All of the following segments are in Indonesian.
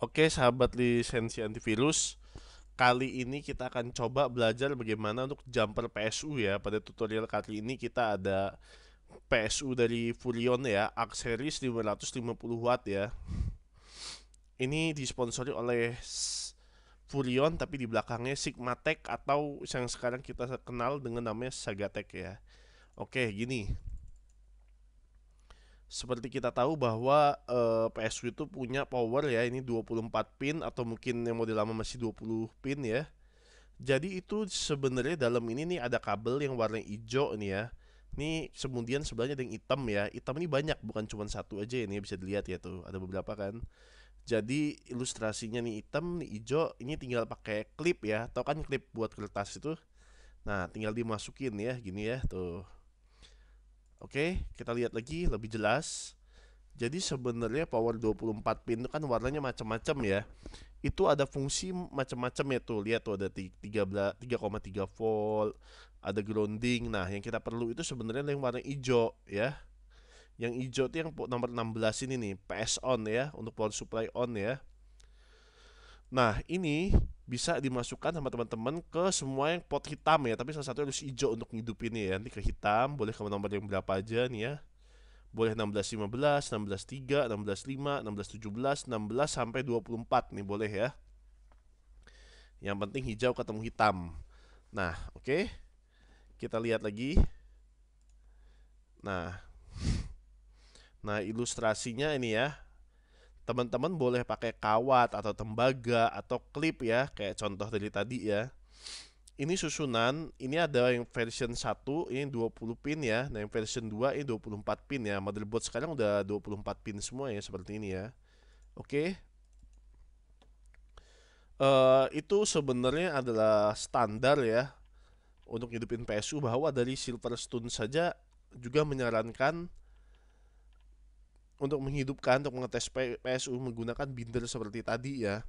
Oke, sahabat lisensi antivirus, kali ini kita akan coba belajar bagaimana untuk jumper PSU ya. Pada tutorial kali ini kita ada PSU dari Furion ya, Arc Series 550 watt ya. Ini disponsori oleh Furion tapi di belakangnya Sigmatech atau yang sekarang kita kenal dengan namanya Sagatech ya. Oke, gini. Seperti kita tahu bahwa PSU itu punya power ya, ini 24 pin atau mungkin yang model lama masih 20 pin ya. Jadi itu sebenarnya dalam ini nih ada kabel yang warna hijau nih ya. Ini kemudian sebelahnya ada yang hitam ya. Hitam ini banyak, bukan cuma satu aja ini bisa dilihat ya tuh. Ada beberapa kan. Jadi ilustrasinya nih hitam, nih hijau. Ini tinggal pakai klip ya. Tahu kan klip buat kertas itu? Nah, tinggal dimasukin ya, gini ya tuh. Oke, kita lihat lagi lebih jelas. Jadi sebenarnya power 24 pin itu kan warnanya macam-macam ya. Itu ada fungsi macam-macam ya tuh. Lihat tuh ada 3,3 volt, ada grounding. Nah, yang kita perlu itu sebenarnya yang warna hijau ya. Yang hijau itu yang nomor 16 ini nih, PS on ya, untuk power supply on ya. Nah, ini bisa dimasukkan sama teman-teman ke semua yang pot hitam ya, tapi salah satu harus hijau untuk ngidupinnya ya. Nanti ke hitam, boleh ke nomor yang berapa aja nih ya. Boleh 1615, 16.3, 16.5, 16.17, 16 sampai 24 nih boleh ya. Yang penting hijau ketemu hitam. Nah, oke. Kita lihat lagi. Nah, nah ilustrasinya ini ya. Teman-teman boleh pakai kawat atau tembaga atau klip ya, kayak contoh dari tadi ya. Ini susunan, ini ada yang version 1, ini 20 pin ya. Nah, yang version 2 ini 24 pin ya. Motherboard sekarang udah 24 pin semua ya, seperti ini ya. Oke. Itu sebenarnya adalah standar ya untuk hidupin PSU, bahwa dari Silverstone saja juga menyarankan untuk menghidupkan, untuk mengetes PSU menggunakan binder seperti tadi ya.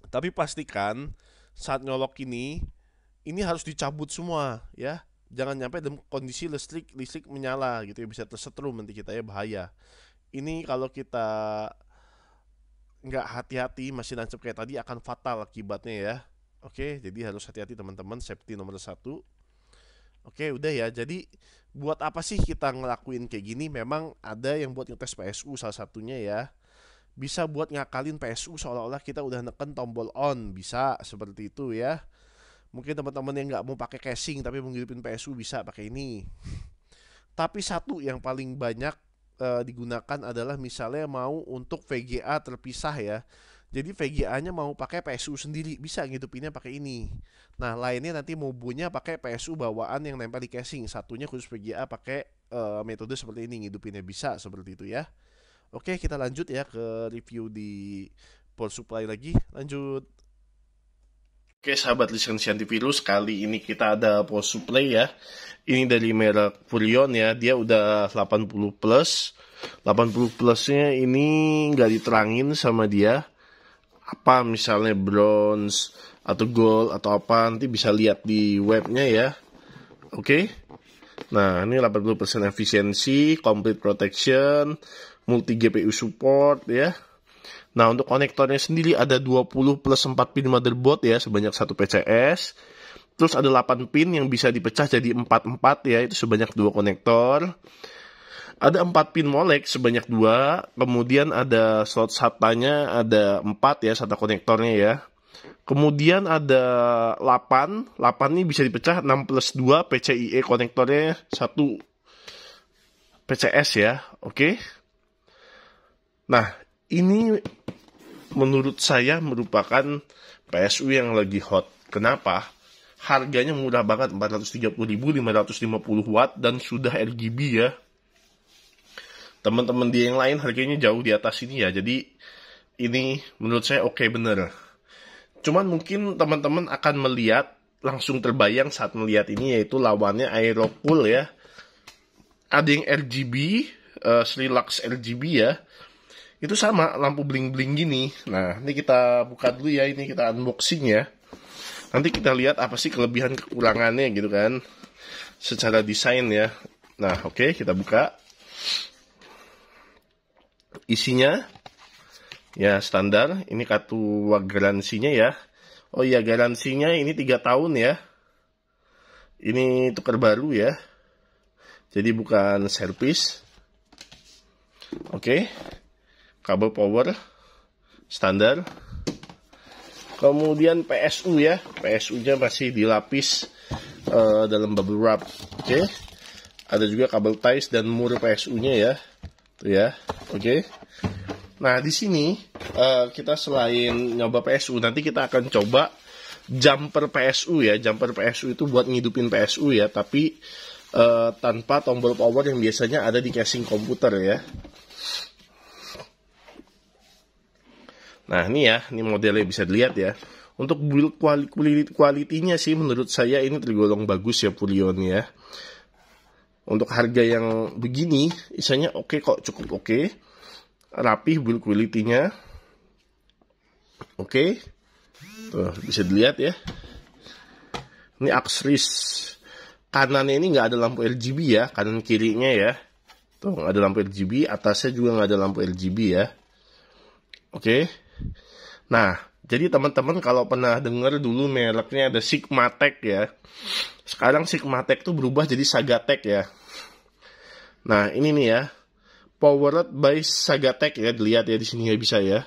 Tapi pastikan saat nyolok ini harus dicabut semua ya. Jangan nyampe dalam kondisi listrik menyala gitu ya, bisa tersetrum nanti kita ya, bahaya. Ini kalau kita nggak hati-hati masih nancep kayak tadi akan fatal akibatnya ya. Oke, jadi harus hati-hati teman-teman, safety nomor satu. Oke, udah ya. Jadi buat apa sih kita ngelakuin kayak gini? Memang ada yang buat ngetes PSU salah satunya ya. Bisa buat ngakalin PSU seolah-olah kita udah neken tombol on, bisa seperti itu ya. Mungkin teman-teman yang nggak mau pakai casing tapi mau ngidupin PSU bisa pakai ini. Tapi satu yang paling banyak digunakan adalah misalnya mau untuk VGA terpisah ya. Jadi VGA-nya mau pakai PSU sendiri, bisa ngidupinnya pakai ini. Nah, lainnya nanti mobunya pakai PSU bawaan yang nempel di casing. Satunya khusus VGA pakai metode seperti ini, ngidupinnya bisa seperti itu ya. Oke, kita lanjut ya ke review di power supply lagi. Lanjut. Oke, sahabat lisensi antivirus, kali ini kita ada power supply ya. Ini dari merek Furion ya, dia udah 80 plus. 80 plusnya ini nggak diterangin sama dia. Apa misalnya bronze atau gold atau apa, nanti bisa lihat di webnya ya. Oke. Nah, ini 80% efisiensi, complete protection, multi GPU support ya. Nah, untuk konektornya sendiri ada 20 plus 4 pin motherboard ya, sebanyak 1 PCS. Terus ada 8 pin yang bisa dipecah jadi 4-4 ya, itu sebanyak 2 konektor. Ada 4 pin molek sebanyak 2. Kemudian ada slot SATA-nya ada 4 ya, SATA konektornya ya. Kemudian ada 8. 8 ini bisa dipecah 6 plus 2 PCIe konektornya 1 PCS ya. Oke. Nah, ini menurut saya merupakan PSU yang lagi hot. Kenapa? Harganya murah banget, 430.000, 550 watt dan sudah RGB ya. Teman-teman dia yang lain harganya jauh di atas ini ya. Jadi ini menurut saya oke bener. Cuman mungkin teman-teman akan melihat, langsung terbayang saat melihat ini, yaitu lawannya Aerocool ya. Ada yang RGB, Srilux RGB ya. Itu sama, lampu bling-bling gini. Nah, ini kita buka dulu ya, ini kita unboxing ya. Nanti kita lihat apa sih kelebihan kekurangannya gitu kan, secara desain ya. Nah, oke, kita buka. Isinya Ya, standar. Ini kartu garansinya ya. Oh iya, garansinya ini 3 tahun ya. Ini tukar baru ya. Jadi bukan servis. Oke. Kabel power standar. Kemudian PSU ya. PSU-nya masih dilapis dalam bubble wrap. Oke. Ada juga kabel ties dan mur PSU-nya ya. Tuh ya. Oke. Nah, di sini kita selain nyoba PSU, nanti kita akan coba jumper PSU ya. Jumper PSU itu buat ngidupin PSU ya, tapi tanpa tombol power yang biasanya ada di casing komputer ya. Nah, ini ya, ini modelnya bisa dilihat ya. Untuk build quality-nya sih menurut saya ini tergolong bagus ya Purion ya. Untuk harga yang begini, isanya oke kok, cukup oke. Rapih build quality-nya. Oke. Tuh, bisa dilihat ya. Ini aksesoris kanannya ini nggak ada lampu RGB ya, kanan kirinya ya. Tuh, nggak ada lampu RGB, atasnya juga nggak ada lampu RGB ya. Oke. Nah, jadi teman-teman kalau pernah dengar dulu mereknya ada Sigmatech ya. Sekarang Sigmatech tuh berubah jadi Sagatech ya. Nah, ini nih ya. Powered by Sagatech ya, dilihat ya di sini ya bisa ya.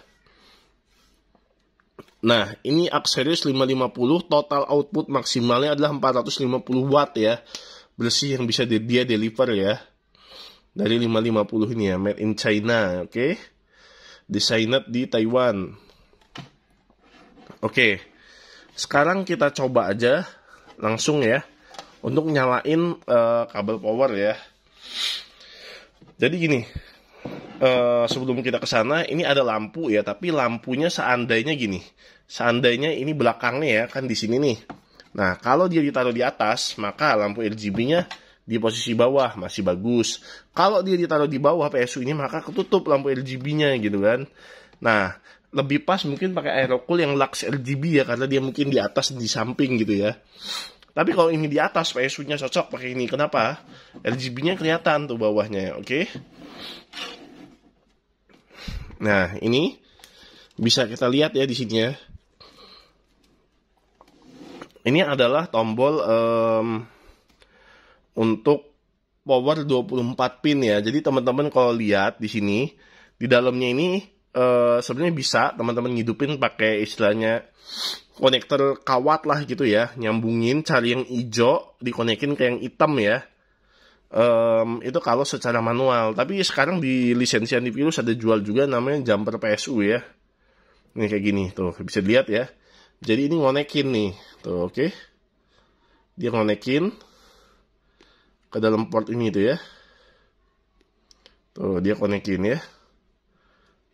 Nah, ini aksesoris 550, total output maksimalnya adalah 450 watt ya. Bersih yang bisa dia deliver ya. Dari 550 ini ya, made in China, oke. Designed di Taiwan. Oke. Sekarang kita coba aja langsung ya untuk nyalain kabel power ya. Jadi gini, sebelum kita ke sana, ini ada lampu ya, tapi lampunya seandainya gini. Seandainya ini belakangnya ya, kan di sini nih. Nah, kalau dia ditaruh di atas, maka lampu RGB-nya di posisi bawah masih bagus. Kalau dia ditaruh di bawah PSU ini, maka ketutup lampu RGB-nya gitu kan. Nah, lebih pas mungkin pakai Aerocool yang Lux RGB ya, karena dia mungkin di atas di samping gitu ya. Tapi kalau ini di atas, PSU-nya cocok pakai ini. Kenapa? RGB-nya kelihatan tuh bawahnya, oke? Nah, ini bisa kita lihat ya di sini ya. Ini adalah tombol untuk power 24 pin ya. Jadi teman-teman kalau lihat di sini, di dalamnya ini sebenarnya bisa teman-teman ngidupin pakai istilahnya konektor kawat lah gitu ya, nyambungin, cari yang hijau, dikonekin ke yang hitam ya. Itu kalau secara manual. Tapi sekarang di lisensi antivirus ada jual juga namanya jumper PSU ya. Ini kayak gini tuh, bisa dilihat ya. Jadi ini ngonekin nih, tuh oke. Dia ngonekin ke dalam port ini tuh ya. Tuh dia konekin ya.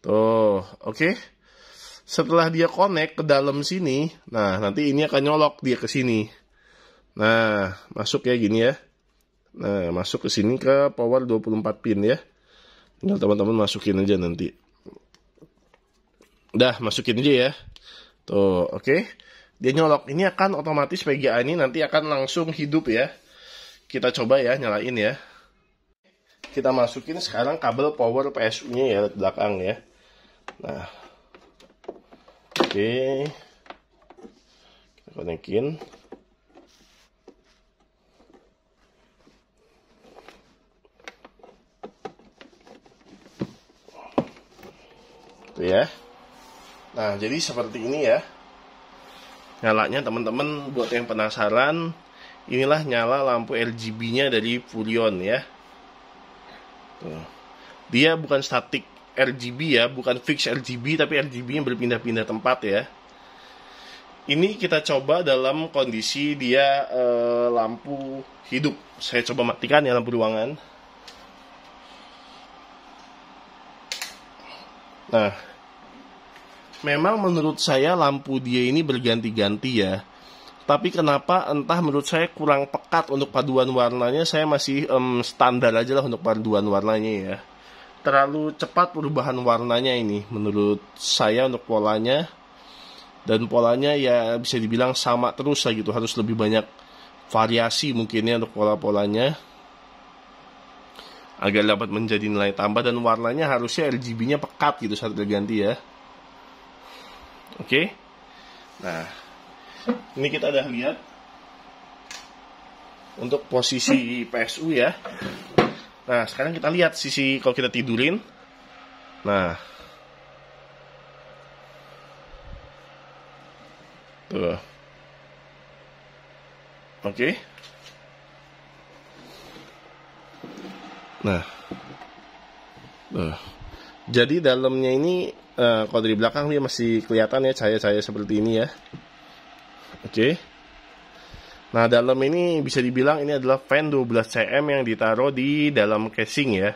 Tuh, oke. Setelah dia connect ke dalam sini, nah nanti ini akan nyolok dia ke sini. Nah, masuk ya gini ya. Nah, masuk ke sini ke power 24 pin ya. Tinggal teman-teman masukin aja nanti. Udah, masukin aja ya. Tuh, oke. Dia nyolok. Ini akan otomatis VGA ini nanti akan langsung hidup ya. Kita coba ya, nyalain ya. Kita masukin sekarang kabel power PSU-nya ya di belakang ya. Nah, oke, kita konekin. Tuh ya. Nah, jadi seperti ini ya. Nyalanya teman-teman, buat yang penasaran, inilah nyala lampu RGB-nya dari Purion ya. Tuh. Dia bukan static RGB ya, bukan fix RGB, tapi RGB-nya berpindah-pindah tempat ya. Ini kita coba dalam kondisi dia lampu hidup. Saya coba matikan ya lampu ruangan. Nah, memang menurut saya lampu dia ini berganti-ganti ya. Tapi kenapa entah menurut saya kurang pekat untuk paduan warnanya. Saya masih standar aja lah untuk paduan warnanya ya. Terlalu cepat perubahan warnanya ini menurut saya untuk polanya. Dan polanya ya bisa dibilang sama terus lah gitu. Harus lebih banyak variasi mungkinnya untuk pola-polanya, agar dapat menjadi nilai tambah. Dan warnanya harusnya RGB-nya pekat gitu saat berganti ya. Oke. Nah, ini kita udah lihat untuk posisi PSU ya. Nah, sekarang kita lihat sisi kalau kita tidurin. Nah, tuh. Oke. Nah, tuh. Jadi dalamnya ini kalau dari belakang dia masih kelihatan ya cahaya-cahaya seperti ini ya. Oke. Nah, dalam ini bisa dibilang ini adalah fan 12 cm yang ditaruh di dalam casing ya.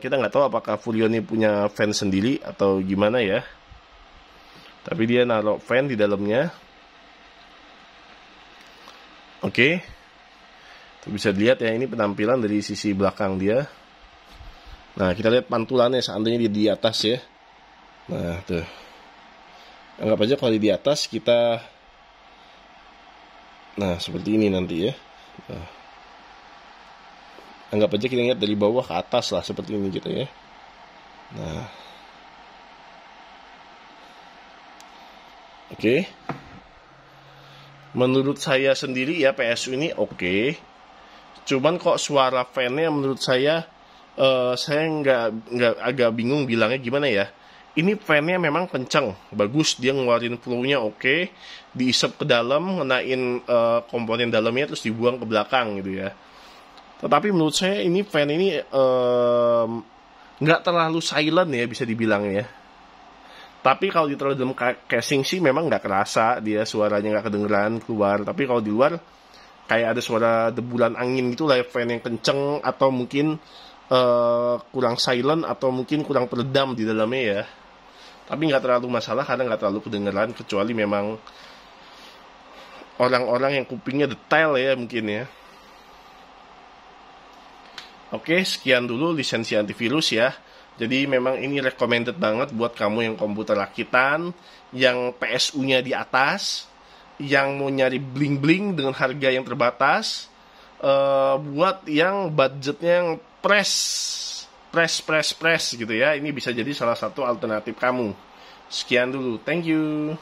Kita nggak tahu apakah Furio ini punya fan sendiri atau gimana ya. Tapi dia naruh fan di dalamnya. Oke. Tuh bisa dilihat ya, ini penampilan dari sisi belakang dia. Nah, kita lihat pantulannya seandainya dia di atas ya. Nah, tuh. Anggap aja kalau di atas kita, nah seperti ini nanti ya. Nah. Anggap aja kita lihat dari bawah ke atas lah, seperti ini gitu ya. Nah, oke. Menurut saya sendiri ya PSU ini oke. Cuman kok suara fan-nya menurut saya nggak agak bingung bilangnya gimana ya. Ini fan-nya memang kenceng, bagus, dia ngeluarin flow-nya oke, diisep ke dalam, ngenain komponen dalamnya terus dibuang ke belakang gitu ya. Tetapi menurut saya ini fan ini nggak terlalu silent ya bisa dibilang ya. Tapi kalau ditaruh dalam casing sih memang nggak kerasa dia suaranya nggak kedengeran keluar. Tapi kalau di luar kayak ada suara deburan angin gitu lah, fan yang kenceng atau mungkin kurang silent atau mungkin kurang peredam di dalamnya ya. Tapi nggak terlalu masalah karena nggak terlalu kedengeran, kecuali memang orang-orang yang kupingnya detail ya mungkin ya. Oke, sekian dulu lisensi antivirus ya. Jadi memang ini recommended banget buat kamu yang komputer rakitan, yang PSU-nya di atas, yang mau nyari bling-bling dengan harga yang terbatas, buat yang budgetnya yang press gitu ya. Ini bisa jadi salah satu alternatif kamu. Sekian dulu, thank you.